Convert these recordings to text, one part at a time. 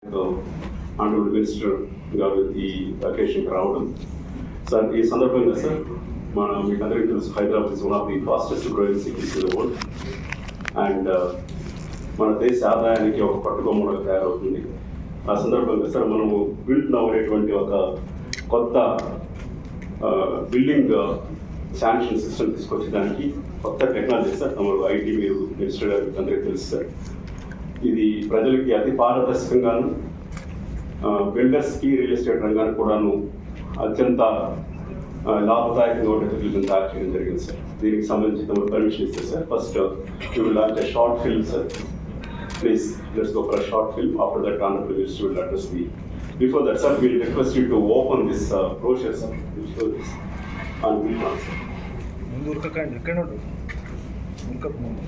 Honourable minister గారు ఈ అకేషన్కి రావడం. సార్, ఈ సందర్భంగా సార్ మీకు అందరికీ తెలుసు, Hyderabad is one of the fastest growing cities in the world. And మన దేశ ఆదాయానికి ఒక పట్టుకొమ్మగా తయారవుతుంది. ఆ సందర్భంగా సార్ మనము బిల్డ్ నౌ అనేటువంటి ఒక కొత్త బిల్డింగ్ శాంక్షన్ సిస్టమ్ తీసుకొచ్చేదానికి కొత్త టెక్నాలజీ సార్. తమరు ఐటీ మీరు మినిస్టర్ గారికి అందరికీ తెలుసు సార్. ఇది ప్రజలకి అతి పారదర్శకంగాను, బిల్డర్స్కి, రియల్ ఎస్టేట్ రంగానికి కూడాను అత్యంత లాభదాయకంగా ఉండే తయారు చేయడం జరిగింది సార్. దీనికి సంబంధించి తమరు పర్మిషన్ ఇస్తారు sir. First you will launch a short film sir. Please let's go for a short film. After that honourable minister will address the. Before that, sir, we will request you to open this brochure, sir. Show this on the plan, sir. ముందు ఉరకకండి, ఎక్కడ ఉండు ఉరకకు ముందు.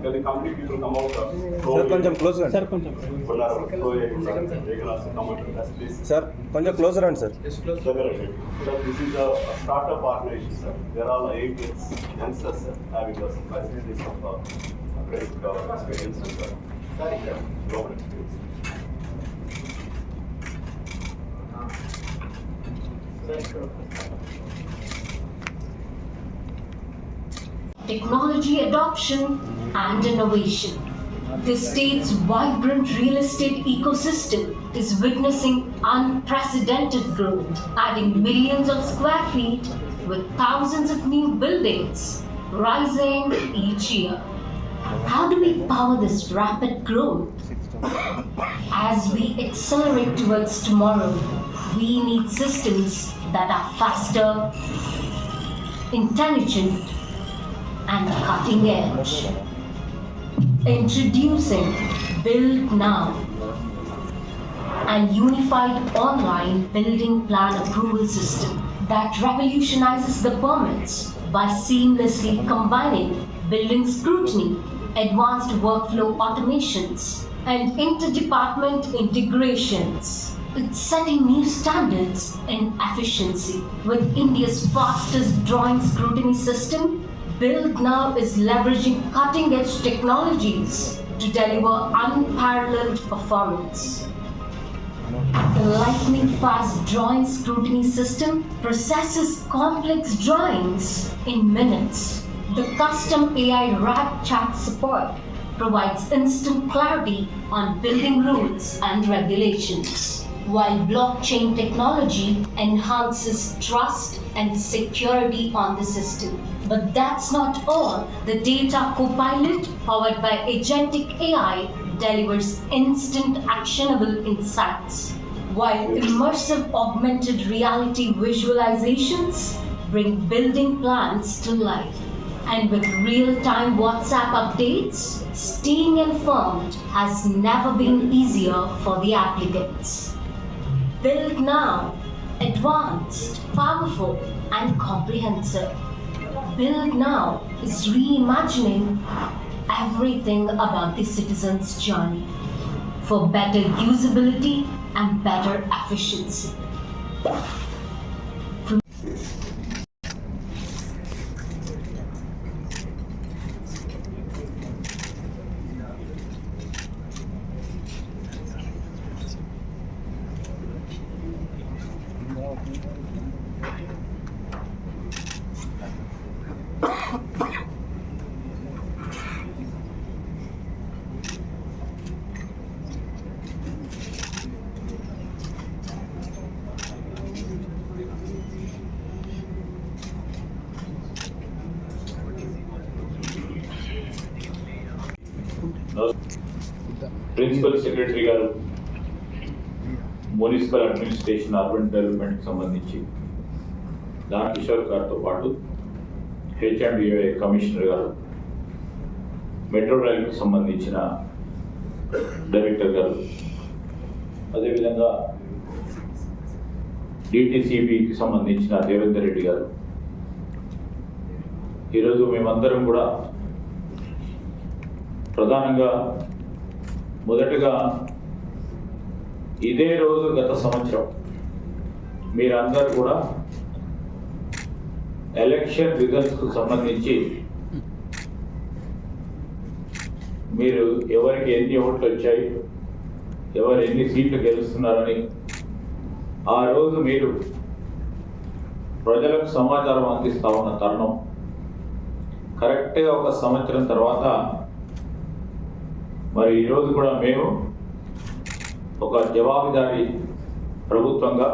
Can the company people come out? Sir, కొంచెం close రండి. Sir కొంచెం sir కొంచెం close రండి sir. So this is a startup organization, sir. There are 8 youngsters, sir, having a facilities of great experience, sir. Global experience. Technology adoption and innovation. The state's vibrant real estate ecosystem is witnessing unprecedented growth, adding millions of square feet with thousands of new buildings rising each year. How do we power this rapid growth? As we accelerate towards tomorrow, we need systems that are faster, intelligent, and cutting edge. Introducing Build Now, an unified online building plan approval system that revolutionizes the permits by seamlessly combining building scrutiny, advanced workflow automations, and interdepartment integrations. It's setting new standards in efficiency. With India's fastest drawing scrutiny system, Build Now is leveraging cutting-edge technologies to deliver unparalleled performance. The lightning-fast drawing scrutiny system processes complex drawings in minutes. The custom AI RAG chat support provides instant clarity on building rules and regulations, while blockchain technology enhances trust and security on the system. But that's not all. The Data Copilot, powered by Agentic AI, delivers instant actionable insights, while immersive augmented reality visualizations bring building plans to life. And with real-time WhatsApp updates, staying informed has never been easier for the applicants. Build Now, advanced, powerful, and comprehensive. Build Now is reimagining everything about the citizen's journey for better usability and better efficiency. Principal secretary గారు municipal administration urban డెవలప్మెంట్కి సంబంధించి దాని కిషోర్ గారితో పాటు HMDA commissioner గారు, metro రైల్కి సంబంధించిన director గారు, అదేవిధంగా డిటిసిబికి సంబంధించిన దేవేందర్ రెడ్డి గారు, ఈరోజు మేమందరం కూడా ప్రధానంగా మొదటగా ఇదే రోజు గత సంవత్సరం మీరందరూ కూడా ఎలక్షన్ రిజల్ట్స్కు సంబంధించి మీరు ఎవరికి ఎన్ని ఓట్లు వచ్చాయి, ఎవరు ఎన్ని సీట్లు గెలుస్తున్నారని ఆ రోజు మీరు ప్రజలకు సమాచారం అందిస్తూ ఉన్న తరుణం. కరెక్ట్గా ఒక సంవత్సరం తర్వాత మరి ఈరోజు కూడా మేము ఒక జవాబుదారీ ప్రభుత్వంగా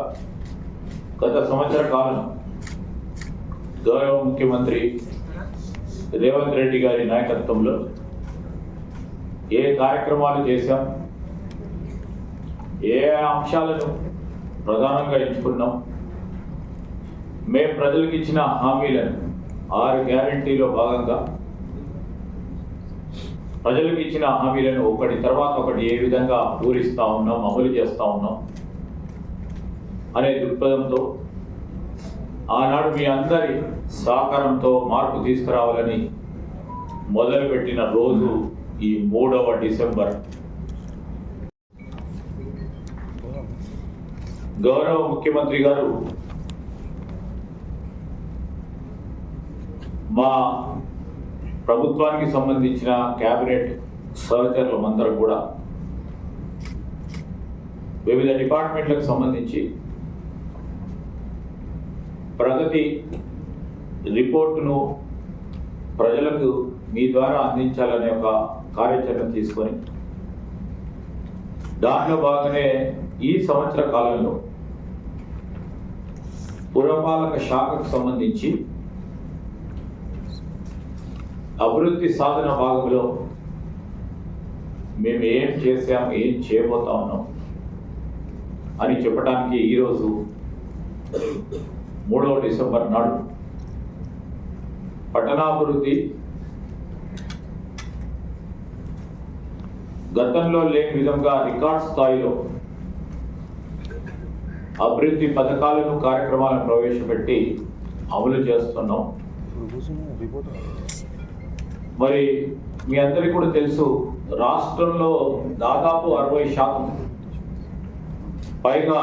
గత సంవత్సర కాలం గౌరవ ముఖ్యమంత్రి రేవంత్ రెడ్డి గారి నాయకత్వంలో ఏ కార్యక్రమాలు చేశాం, ఏ అంశాలను ప్రధానంగా ఎంచుకున్నాం, మేము ప్రజలకు ఇచ్చిన హామీలను 6 గ్యారంటీలో భాగంగా ప్రజలకు ఇచ్చిన హామీలను ఒకటి తర్వాత ఒకటి ఏ విధంగా పూరిస్తూ ఉన్నాం, అమలు చేస్తూ ఉన్నాం అనే దృక్పథంతో ఆనాడు మీ అందరి సహకారంతో మార్పు తీసుకురావాలని మొదలుపెట్టిన రోజు ఈ 3వ డిసెంబర్. గౌరవ ముఖ్యమంత్రి గారు మా ప్రభుత్వానికి సంబంధించిన క్యాబినెట్ సహచరులమందరం కూడా వివిధ డిపార్ట్మెంట్లకు సంబంధించి ప్రగతి రిపోర్టును ప్రజలకు మీ ద్వారా అందించాలనే ఒక కార్యాచరణ తీసుకొని దాంట్లో భాగంగానే ఈ సంవత్సర కాలంలో పురపాలక శాఖకు సంబంధించి అభివృద్ధి సాధన భాగంలో మేము ఏం చేసాం, ఏం చేయబోతా ఉన్నాం అని చెప్పడానికి ఈరోజు 3వ డిసెంబర్ నాడు పట్టణాభివృద్ధి గతంలో లేని విధంగా రికార్డ్ స్థాయిలో అభివృద్ధి పథకాలను కార్యక్రమాలను ప్రవేశపెట్టి అమలు చేస్తున్నాం. మరి మీ అందరికీ కూడా తెలుసు, రాష్ట్రంలో దాదాపు 60% పైగా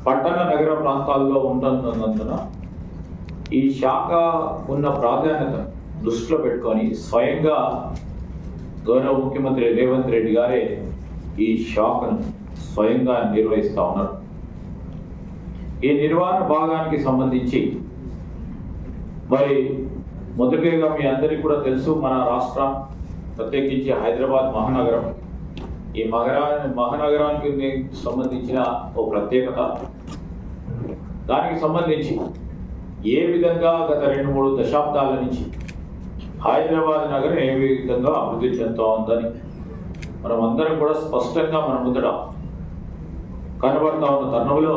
పట్టణ నగర ప్రాంతాల్లో ఉంటున్నందున ఈ శాఖ ఉన్న ప్రాధాన్యత దృష్టిలో పెట్టుకొని స్వయంగా గౌరవ ముఖ్యమంత్రి రేవంత్ రెడ్డి గారే ఈ శాఖను స్వయంగా నిర్వహిస్తూ ఉన్నారు. ఈ నిర్వహణ భాగానికి సంబంధించి మరి మొదటిగా మీ అందరికీ కూడా తెలుసు, మన రాష్ట్రం ప్రత్యేకించి హైదరాబాద్ మహానగరం, ఈ మహానగరానికి సంబంధించిన ఓ ప్రత్యేకత, దానికి సంబంధించి ఏ విధంగా గత 2-3 దశాబ్దాల నుంచి హైదరాబాద్ నగరం ఏ విధంగా అభివృద్ధి చెందుతూ ఉందని మనం అందరం కూడా స్పష్టంగా మన ముందట కనబడతా ఉన్న తరుణంలో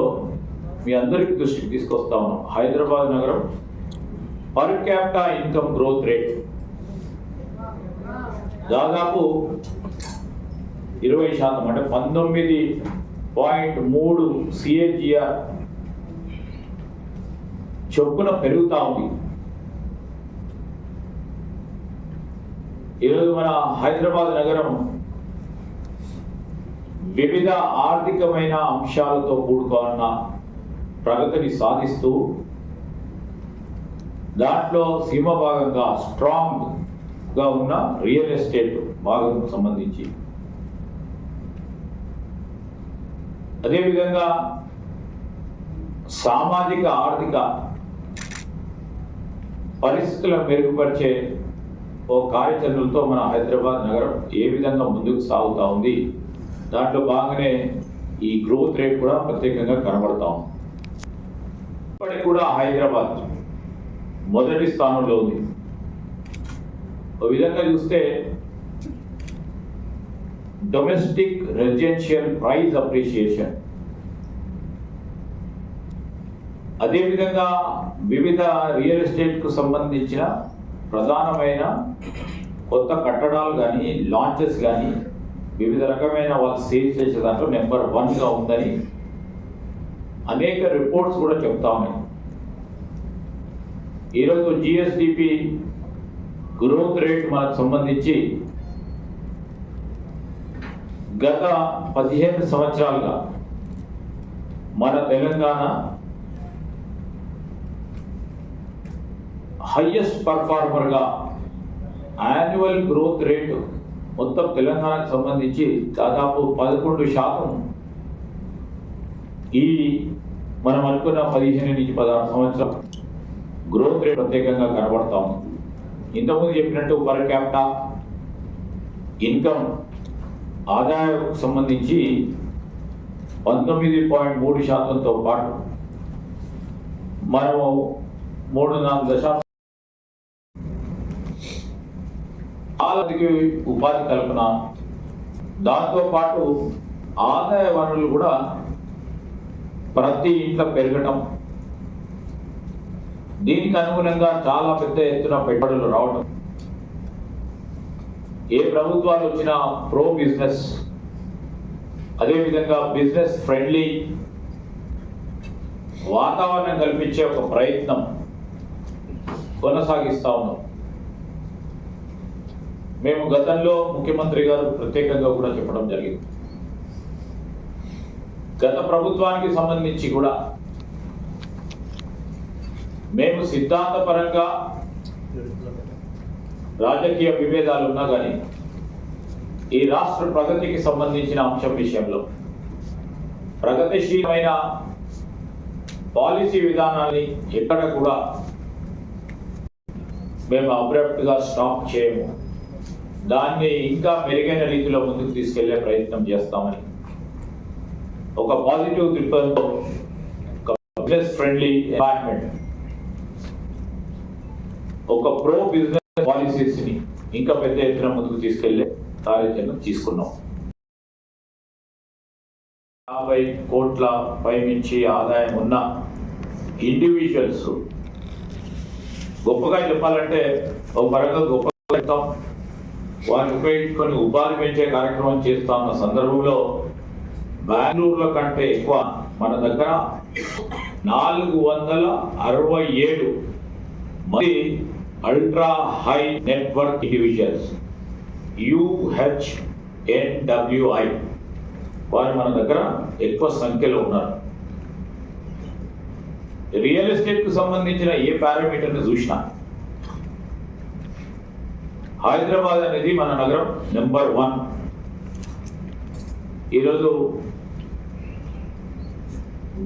మీ అందరికీ దృష్టికి తీసుకొస్తా ఉన్నాం. హైదరాబాద్ నగరం per capita income growth rate దాదాపు 20%, అంటే 19.3 CAGR చొప్పున పెరుగుతూ ఉంది. ఈరోజు మన హైదరాబాద్ నగరం వివిధ ఆర్థికమైన అంశాలతో కూడుకున్న ప్రగతిని సాధిస్తూ దాంట్లో సీమ భాగంగా స్ట్రాంగ్గా ఉన్న రియల్ ఎస్టేట్ భాగం సంబంధించి, అదేవిధంగా సామాజిక ఆర్థిక పరిస్థితులను మెరుగుపరిచే ఓ కార్యాచరణలతో మన హైదరాబాద్ నగరం ఏ విధంగా ముందుకు సాగుతూ ఉంది, దాంట్లో భాగంగానే ఈ గ్రోత్ రేట్ కూడా ప్రత్యేకంగా కనబడతా ఉంది. ఇప్పటికి కూడా హైదరాబాద్ మొదటి స్థానంలో ఉంది. ఒక విధంగా చూస్తే డొమెస్టిక్ రెసిడెన్షియల్ ప్రైస్ అప్రిషియేషన్, అదేవిధంగా వివిధ రియల్ ఎస్టేట్కు సంబంధించిన ప్రధానమైన కొత్త కట్టడాలు కానీ లాంచెస్ కానీ వివిధ రకమైన వాళ్ళు సేల్ చేసే దాంట్లో నెంబర్ 1గా ఉందని అనేక రిపోర్ట్స్ కూడా చెప్తా ఉన్నాయి. ఈరోజు GSDPకు గ్రోత్ రేట్ మనకు సంబంధించి గత 15 సంవత్సరాలుగా మన తెలంగాణ హైయెస్ట్ పర్ఫార్మర్గా యాన్యువల్ గ్రోత్ రేటు మొత్తం తెలంగాణకు సంబంధించి దాదాపు 11% ఈ మనం అనుకున్న 15 నుంచి 16 సంవత్సరాలు గ్రోత్ రేట్ ప్రత్యేకంగా కనబడతాం. ఇంతకుముందు చెప్పినట్టు పర్ క్యాపిటా ఇన్కమ్ ఆదాయానికి సంబంధించి 19.3%తో పాటు మనము 3-4 దశాబ్దాలు చాలామందికి ఉపాధి కల్పన, దాంతోపాటు ఆదాయ వనరులు కూడా ప్రతి ఇంట్లో పెరగటం, దీనికి అనుగుణంగా చాలా పెద్ద ఎత్తున పెట్టుబడులు రావడం, ఏ ప్రభుత్వాలు వచ్చినా ప్రో బిజినెస్, అదేవిధంగా బిజినెస్ ఫ్రెండ్లీ వాతావరణం కల్పించే ఒక ప్రయత్నం కొనసాగిస్తా ఉన్నాం. మేము గతంలో ముఖ్యమంత్రి గారు ప్రత్యేకంగా కూడా చెప్పడం జరిగింది. గత ప్రభుత్వానికి సంబంధించి కూడా మేము సిద్ధాంతపరంగా రాజకీయ విభేదాలు ఉన్నా కానీ ఈ రాష్ట్ర ప్రగతికి సంబంధించిన అంశం విషయంలో ప్రగతిశీలమైన పాలసీ విధానాన్ని ఎక్కడ కూడా మేము అబ్రప్ట్గా స్టాప్ చేయము. దాన్ని ఇంకా మెరుగైన రీతిలో ముందుకు తీసుకెళ్లే ప్రయత్నం చేస్తామని ఒక పాజిటివ్ దృక్పథంతో బిజినెస్ ఫ్రెండ్లీ ఎన్వైరన్మెంట్, ఒక ప్రో బిజినెస్ పాలసీస్ ని ఇంకా పెద్ద ఎత్తున ముందుకు తీసుకెళ్లే కార్యాచరణ తీసుకున్నాం. 50 కోట్ల పైనుంచి ఆదాయం ఉన్న ఇండివిజువల్స్, గొప్పగా చెప్పాలంటే ఒక పరంగా గొప్పగా చెప్తాం, వారిని ఉపయోగించుకొని ఉపాధి పెంచే కార్యక్రమం చేస్తా ఉన్న సందర్భంలో బెంగళూరులో కంటే ఎక్కువ మన దగ్గర 467 మంది ultra high network individuals UHNWI వారు మన దగ్గర ఎక్కువ సంఖ్యలో ఉన్నారు. రియల్ ఎస్టేట్ కు సంబంధించిన ఏ పారామీటర్ని చూసినా హైదరాబాద్ అనేది మన నగరం నెంబర్ 1. ఈరోజు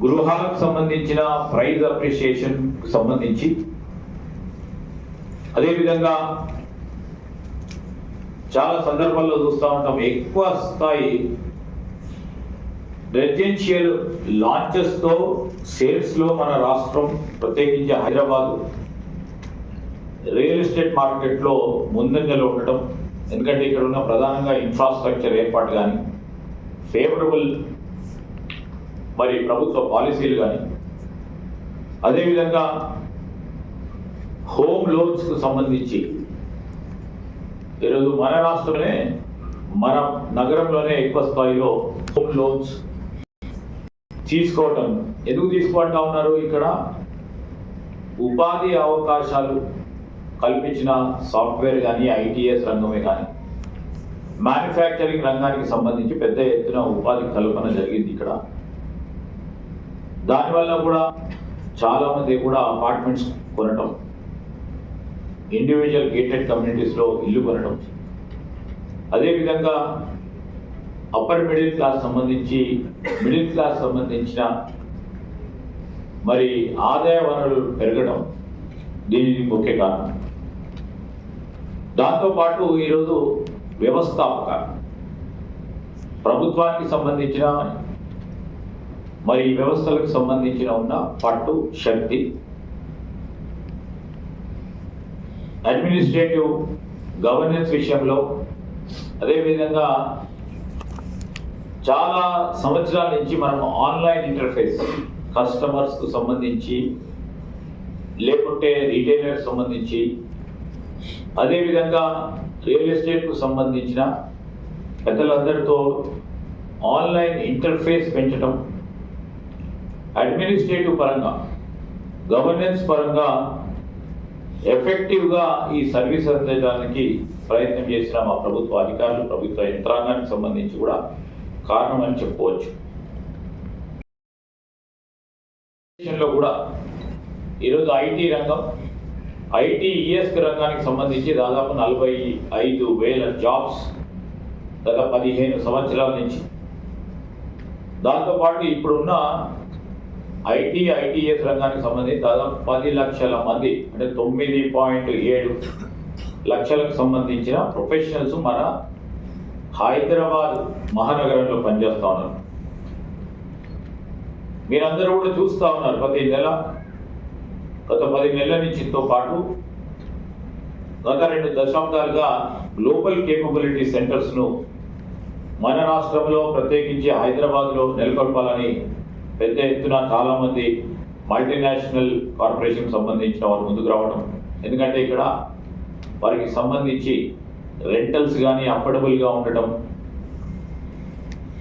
గృహాలకు సంబంధించిన ప్రైస్ అప్రిషియేషన్ సంబంధించి, అదేవిధంగా చాలా సందర్భాల్లో చూస్తూ ఉంటాం ఎక్కువ స్థాయి రెసిడెన్షియల్ లాంచెస్తో సేల్స్లో మన రాష్ట్రం ప్రత్యేకించి హైదరాబాద్ రియల్ ఎస్టేట్ మార్కెట్లో ముందంజలో ఉండటం. ఎందుకంటే ఇక్కడ ఉన్న ప్రధానంగా ఇన్ఫ్రాస్ట్రక్చర్ ఏర్పాటు కానీ, ఫేవరబుల్ మరి ప్రభుత్వ పాలసీలు కానీ, అదేవిధంగా హోమ్ లోన్స్కు సంబంధించి ఈరోజు మన రాష్ట్రంలోనే మన నగరంలోనే ఎక్కువ స్థాయిలో హోమ్ లోన్స్ తీసుకోవటం. ఎందుకు తీసుకుంటా ఉన్నారు? ఇక్కడ ఉపాధి అవకాశాలు కల్పించిన సాఫ్ట్వేర్ కానీ, ITS రంగమే కానీ, మ్యానుఫ్యాక్చరింగ్ రంగానికి సంబంధించి పెద్ద ఎత్తున ఉపాధి కల్పన జరిగింది ఇక్కడ. దానివల్ల కూడా చాలామంది కూడా అపార్ట్మెంట్స్ కొనటం, ఇండివిజువల్ గేటెడ్ కమ్యూనిటీస్లో ఇల్లు కొనటం, అదేవిధంగా అప్పర్ మిడిల్ క్లాస్ సంబంధించిన మరి ఆదాయ వనరులు పెరగడం దీనికి ముఖ్య కారణం. దాంతోపాటు ఈరోజు వ్యవస్థాపక ప్రభుత్వానికి సంబంధించిన మరి వ్యవస్థలకు సంబంధించిన ఉన్న పట్టు శక్తి, అడ్మినిస్ట్రేటివ్ గవర్నెన్స్ విషయంలో, అదేవిధంగా చాలా సంవత్సరాల నుంచి మనం ఆన్లైన్ ఇంటర్ఫేస్ కస్టమర్స్కు సంబంధించి, లేకుంటే రీటైలర్స్ సంబంధించి, అదేవిధంగా రియల్ ఎస్టేట్కు సంబంధించిన పెద్దలందరితో ఆన్లైన్ ఇంటర్ఫేస్ పెంచడం, అడ్మినిస్ట్రేటివ్ పరంగా గవర్నెన్స్ పరంగా ఎఫెక్టివ్గా ఈ సర్వీస్ అందించడానికి ప్రయత్నం చేసిన మా ప్రభుత్వ అధికారులు, ప్రభుత్వ యంత్రాంగానికి సంబంధించి కూడా కారణమని చెప్పుకోవచ్చు. లో కూడా ఈరోజు ఐటీ రంగం, ఐటీఈఎస్ రంగానికి సంబంధించి దాదాపు 45,000 జాబ్స్ గత 15 సంవత్సరాల నుంచి, దాంతోపాటు ఇప్పుడున్న ఐటీఎస్ రంగానికి సంబంధించి దాదాపు 10 లక్షల మంది, అంటే 9.7 లక్షలకు సంబంధించిన ప్రొఫెషనల్స్ మన హైదరాబాద్ మహానగరంలో పనిచేస్తూ ఉన్నారు. మీరందరూ కూడా చూస్తూ ఉన్నారు ప్రతి నెల, గత 10 నెలల నుంచితో పాటు గత 2 దశాబ్దాలుగా గ్లోబల్ కేపబిలిటీ సెంటర్స్ను మన రాష్ట్రంలో ప్రత్యేకించి హైదరాబాద్లో నెలకొల్పాలని పెద్ద ఎత్తున చాలామంది మల్టీనేషనల్ కార్పొరేషన్ సంబంధించిన వారు ముందుకు రావడం. ఎందుకంటే ఇక్కడ వారికి సంబంధించి రెంటల్స్ కానీ అఫోర్డబుల్గా ఉండటం.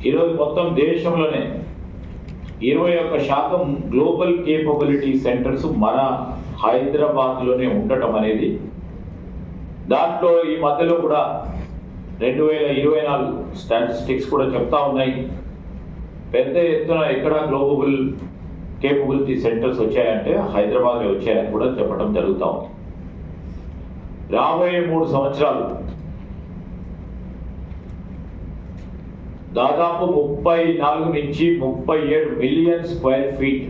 ఈరోజు మొత్తం దేశంలోనే 21% గ్లోబల్ కేపబిలిటీ సెంటర్స్ మన హైదరాబాద్లోనే ఉండటం అనేది, దాంట్లో ఈ మధ్యలో కూడా 2024 స్టాటిస్టిక్స్ కూడా చెప్తా ఉన్నాయి, పెద్ద ఎత్తున ఎక్కడ గ్లోబల్ కేపబిలిటీ సెంటర్స్ వచ్చాయంటే హైదరాబాద్లో వచ్చాయని కూడా చెప్పడం జరుగుతూ ఉంది. రాబోయే 3 సంవత్సరాలు దాదాపు 34 నుంచి 37 million square feet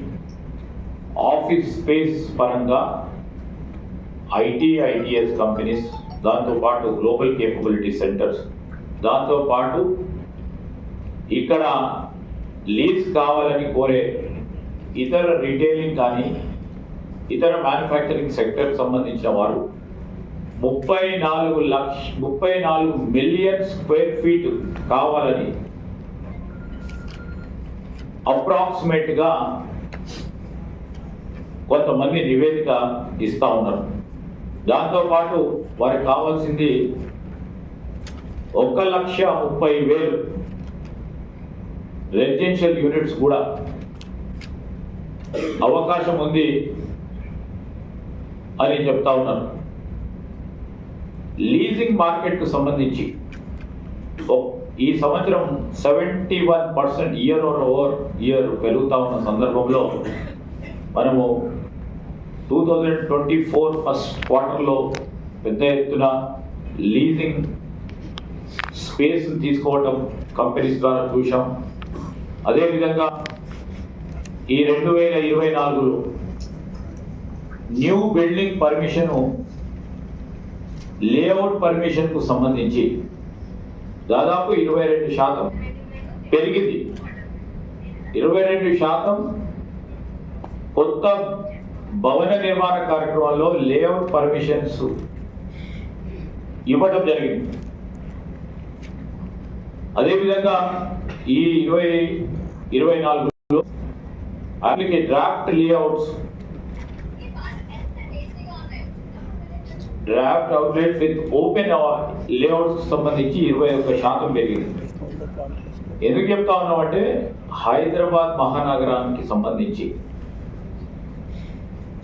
office space పరంగా ఐటీఎస్ కంపెనీస్, దాంతోపాటు గ్లోబల్ కేపబిలిటీ సెంటర్స్, దాంతోపాటు ఇక్కడ లీజ్ కావాలని కోరే ఇతర రిటైలింగ్ కానీ ఇతర మ్యానుఫ్యాక్చరింగ్ సెక్టర్ సంబంధించిన వారు 34 మిలియన్ స్క్వేర్ ఫీట్ కావాలని అప్రాక్సిమేట్గా కొంతమంది నివేదిక ఇస్తూ ఉన్నారు. దాంతోపాటు వారికి కావాల్సింది 1,30,000 రెసిడెన్షియల్ యూనిట్స్ కూడా అవకాశం ఉంది అని చెప్తా ఉన్నారు. లీజింగ్ మార్కెట్కు సంబంధించి ఈ సంవత్సరం 71% ఇయర్ పెరుగుతా ఉన్న సందర్భంలో మనము 2024 ఫస్ట్ క్వార్టర్లో పెద్ద ఎత్తున లీజింగ్ స్పేస్ తీసుకోవటం కంపెనీస్ ద్వారా చూసాం. అదేవిధంగా ఈ 2024లో న్యూ బిల్డింగ్ పర్మిషను, లేఅవుట్ పర్మిషన్కు సంబంధించి దాదాపు 22% పెరిగింది. 22% కొత్త భవన నిర్మాణ కార్యక్రమాల్లో లేఅవుట్ పర్మిషన్స్ ఇవ్వడం జరిగింది. అదేవిధంగా ఈ 2024లో అప్లికే draft layouts, draft outlet with open layouts సంబంధించి 21% పెరిగింది. ఎందుకు చెప్తా ఉన్నామంటే హైదరాబాద్ మహానగరానికి సంబంధించి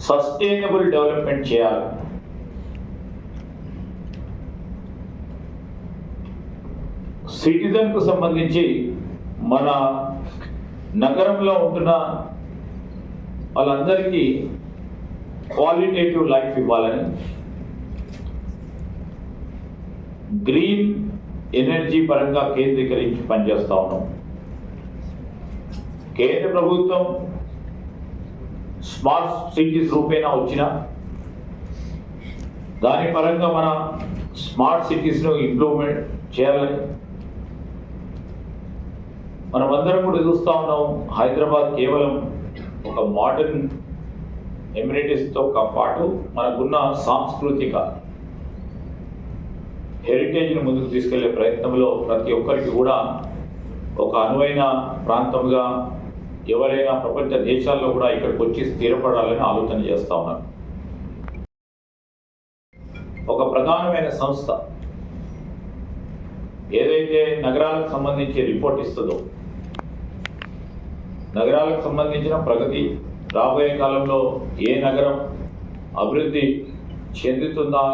సస్టైనబుల్ డెవలప్మెంట్ చేయాలి. సిటిజన్కు సంబంధించి మన నగరంలో ఉంటున్న వాళ్ళందరికీ క్వాలిటేటివ్ లైఫ్ ఇవ్వాలని గ్రీన్ ఎనర్జీ పరంగా కేంద్రీకరించి పనిచేస్తా ఉన్నాం. కేంద్ర ప్రభుత్వం స్మార్ట్ సిటీస్ రూపేణా వచ్చిన దాని పరంగా మన స్మార్ట్ సిటీస్ను ఇంప్రూవ్మెంట్ చేయాలని మనమందరం కూడా చూస్తూ ఉన్నాం. హైదరాబాద్ కేవలం ఒక మోడర్న్ ఎమ్యూనిటీస్తో పాటు మనకున్న సాంస్కృతిక హెరిటేజ్ని ముందుకు తీసుకెళ్లే ప్రయత్నంలో ప్రతి ఒక్కరికి కూడా ఒక అనువైన ప్రాంతంగా ఎవరైనా ప్రపంచ దేశాల్లో కూడా ఇక్కడికి వచ్చి స్థిరపడాలని ఆలోచన చేస్తూ ఉన్నారు. ఒక ప్రధానమైన సంస్థ ఏదైతే నగరాలకు సంబంధించి రిపోర్ట్ ఇస్తుందో, నగరాలకు సంబంధించిన ప్రగతి, రాబోయే కాలంలో ఏ నగరం అభివృద్ధి చెందుతుందా,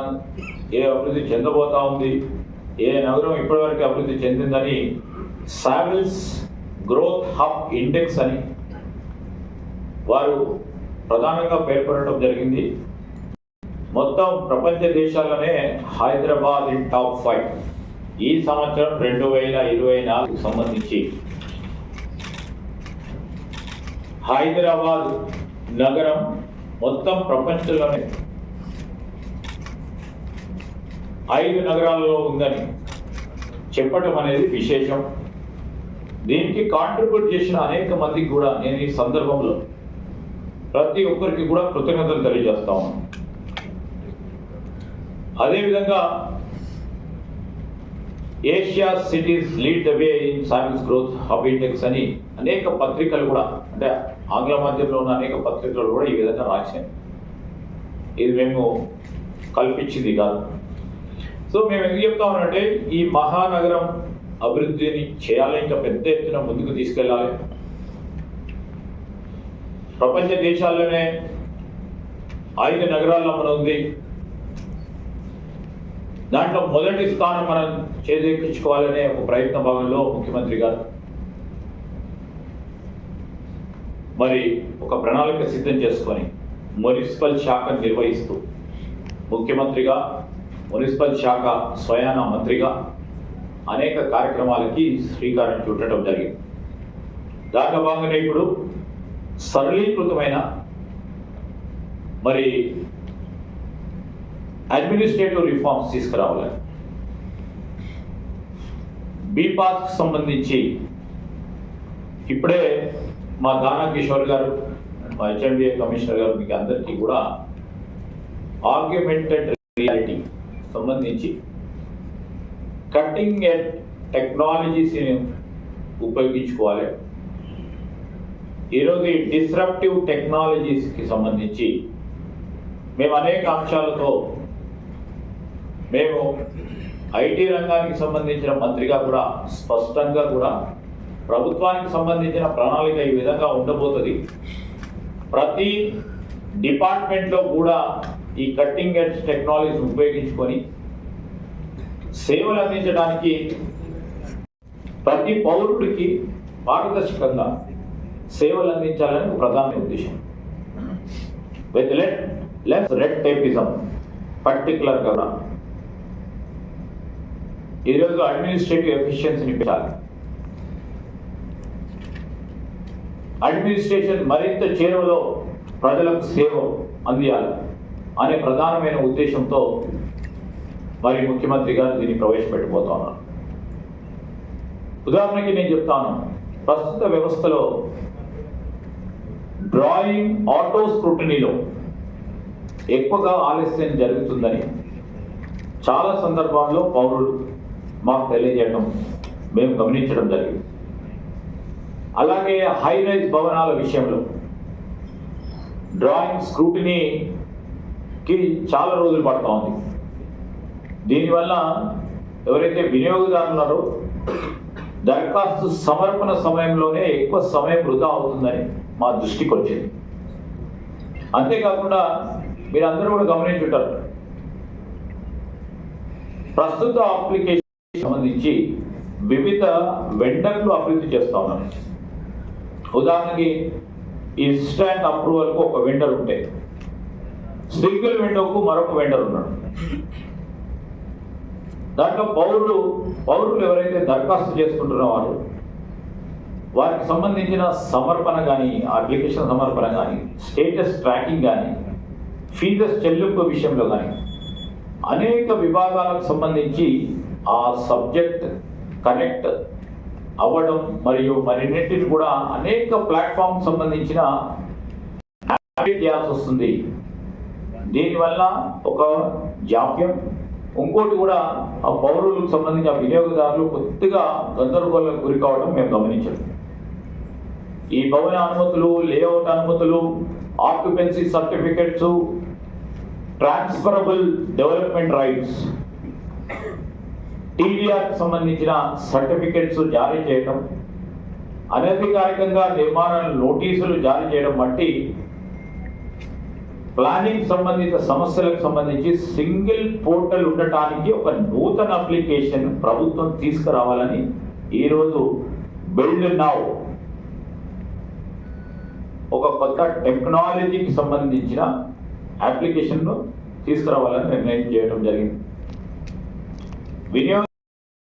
ఏ అభివృద్ధి చెందబోతా ఉంది, ఏ నగరం ఇప్పటివరకు అభివృద్ధి చెందిందని సావిల్స్ గ్రోత్ హబ్ ఇండెక్స్ అని వారు ప్రధానంగా పేర్కొనడం జరిగింది. మొత్తం ప్రపంచ దేశాల్లోనే హైదరాబాద్ ఇన్ టాప్ 5. ఈ సంవత్సరం 2024 సంబంధించి హైదరాబాద్ నగరం మొత్తం ప్రపంచంలోనే 5 నగరాల్లో ఉందని చెప్పడం అనేది విశేషం. దీనికి కాంట్రిబ్యూట్ చేసిన అనేక మందికి కూడా నేను ఈ సందర్భంలో ప్రతి ఒక్కరికి కూడా కృతజ్ఞతలు తెలియజేస్తా ఉన్నాను. అదేవిధంగా Asia cities lead the way in Savills growth hub index అని అనేక పత్రికలు కూడా, అంటే ఆంగ్ల మాధ్యమంలో ఉన్న అనేక పత్రికలు కూడా ఈ విధంగా రాశాయి. ఇది మేము కల్పించింది కాదు. సో మేము ఎందుకు చెప్తామనంటే ఈ మహానగరం అభివృద్ధిని చేయాలి, ఇంకా పెద్ద ఎత్తున ముందుకు తీసుకెళ్ళాలి. ప్రపంచ దేశాల్లోనే 5 నగరాల్లో మనం ఉంది. దాంట్లో మొదటి స్థానం మనం చేజెక్కించుకోవాలనే ఒక ప్రయత్న భాగంలో ముఖ్యమంత్రి గారు మరి ఒక ప్రణాళిక సిద్ధం చేసుకొని మున్సిపల్ శాఖను నిర్వహిస్తూ ముఖ్యమంత్రిగా, మున్సిపల్ శాఖ స్వయాన మంత్రిగా అనేక కార్యక్రమాలకి శ్రీకారం చుట్టడం జరిగింది. దాంట్లో భాగంగా ఇప్పుడు సరళీకృతమైన మరి అడ్మినిస్ట్రేటివ్ రిఫార్మ్స్ తీసుకురావాలి. బీపాస్కి సంబంధించి ఇప్పుడే మా దానా కిషోర్ గారు, మా హెచ్ఎండిఏ కమిషనర్ గారు మీకు అందరికీ కూడా ఆగ్మెంటెడ్ రియాలిటీ సంబంధించి కటింగ్ ఎడ్జ్ టెక్నాలజీస్ని ఉపయోగించుకోవాలి. ఈరోజు ఈ డిస్రప్టివ్ టెక్నాలజీస్కి సంబంధించి మేము అనేక అంశాలతో మేము ఐటీ రంగానికి సంబంధించిన మంత్రిగా కూడా స్పష్టంగా కూడా ప్రభుత్వానికి సంబంధించిన ప్రణాళిక ఈ విధంగా ఉండబోతుంది. ప్రతి డిపార్ట్మెంట్లో కూడా ఈ కట్టింగ్ ఎడ్జ్ టెక్నాలజీని ఉపయోగించుకొని సేవలు అందించడానికి ప్రతి పౌరుడికి పారదర్శకంగా సేవలు అందించాలని ప్రధాన ఉద్దేశం. విత్ లెస్ రెడ్ టేపిజం పర్టికులర్గా కూడా ఈరోజు అడ్మినిస్ట్రేటివ్ ఎఫిషియన్సీని పెంచాలి. అడ్మినిస్ట్రేషన్ మరింత చేరువలో ప్రజలకు సేవ అందియాలి అనే ప్రధానమైన ఉద్దేశంతో మరి ముఖ్యమంత్రి గారు దీన్ని ప్రవేశపెట్టబోతా ఉన్నారు. ఉదాహరణకి నేను చెప్తాను, ప్రస్తుత వ్యవస్థలో డ్రాయింగ్ ఆటో స్క్రూటినీలో ఎక్కువగా ఆలస్యం జరుగుతుందని చాలా సందర్భాల్లో పౌరులు మాకు తెలియజేయడం మేము గమనించడం జరిగింది. అలాగే హై రైజ్ భవనాల విషయంలో డ్రాయింగ్ స్క్రూటినీకి చాలా రోజులు పడుతూ ఉంది. దీనివల్ల ఎవరైతే వినియోగదారులు ఉన్నారో దరఖాస్తు సమర్పణ సమయంలోనే ఎక్కువ సమయం వృధా అవుతుందని మా దృష్టికి వచ్చింది. అంతేకాకుండా మీరందరూ కూడా గమనించుంటారు, ప్రస్తుత అప్లికేషన్ సంబంధించి వివిధ వెండర్లు అభివృద్ధి చేస్తూ ఉన్నారు. ఉదాహరణకి ఇన్స్టాంట్ అప్రూవల్కు ఒక వెండర్ ఉంటే సింగిల్ విండోకు మరొక వెండర్ ఉన్నాడు. దాంట్లో పౌరులు ఎవరైతే దరఖాస్తు చేసుకుంటున్నవారు వారికి సంబంధించిన సమర్పణ కానీ, అప్లికేషన్ సమర్పణ కానీ, స్టేటస్ ట్రాకింగ్ కానీ, ఫీజెస్ చెల్లింపు విషయంలో కానీ అనేక విభాగాలకు సంబంధించి ఆ సబ్జెక్ట్ కనెక్ట్ అవ్వడం మరియు మరిన్నింటిని కూడా అనేక ప్లాట్ఫామ్ సంబంధించిన చేయాల్సి వస్తుంది. దీనివల్ల ఒక జాప్యం, ఇంకోటి కూడా ఆ పౌరులకు సంబంధించి ఆ వినియోగదారులు కొద్దిగా గందరగోళాలకు గురి కావడం మేము గమనించాం. ఈ భవన అనుమతులు, లేఅవుట్ అనుమతులు, occupancy certificates, transferable development rights, టీడీఆర్కి సంబంధించిన సర్టిఫికెట్స్ జారీ చేయడం, అనధికారికంగా నిర్మాణ నోటీసులు జారీ చేయడం వంటి ప్లానింగ్ సంబంధిత సమస్యలకు సంబంధించి సింగిల్ పోర్టల్ ఉండటానికి ఒక నూతన అప్లికేషన్ ప్రభుత్వం తీసుకురావాలని ఈరోజు బిల్డ్ నౌ ఒక కొత్త టెక్నాలజీకి సంబంధించిన అప్లికేషన్ను తీసుకురావాలని నిర్ణయం చేయడం జరిగింది. వినియోగ